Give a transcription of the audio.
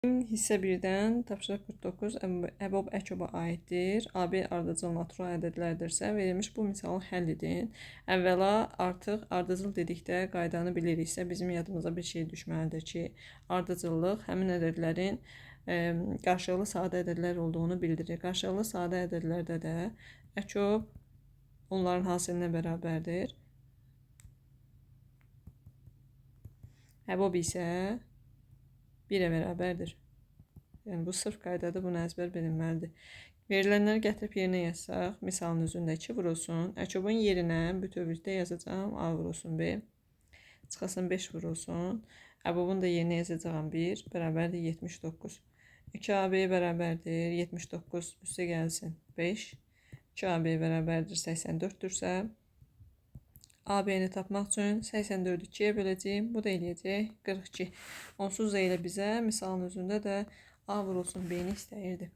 Hissə 1-dən tapşırıq 49 əbob əkoba aiddir. AB ardıcıl natural ədədlərdirsə, verilmiş bu misalı həll edin. Əvvəla artıq ardıcıl dedikdə qaydanı biliriksə, bizim yadımıza bir şey düşməlidir ki, ardıcıllıq həmin ədədlərin qarşılıqlı sadə ədədlər olduğunu bildirir. Qarşılıqlı sadə ədədlərdə də əkob onların hasilinə bərabərdir. Əbob isə 1-ə bərabərdir. Yəni, bu sırf qaydadır, bunu əzbər bilinməlidir. Verilənləri gətirib yerinə yazsaq, misalın üzündə 2 vurulsun. Əkobun yerinə bütövlükdə yazacağım A vurulsun B. Çıxasın 5 vurulsun. Əbobun da yerinə yazacağım 1, bərabərdir 79. 2AB bərabərdir 79, üstə gəlsin 5. 2AB bərabərdir 84-dürsə, AB-ni tapmaq üçün 84-ü 2-yə böləcəyim. Bu da eləyəcək 42. Onsuz da elə bizə misalın özündə də A vurulsun B-ni istəyirdi.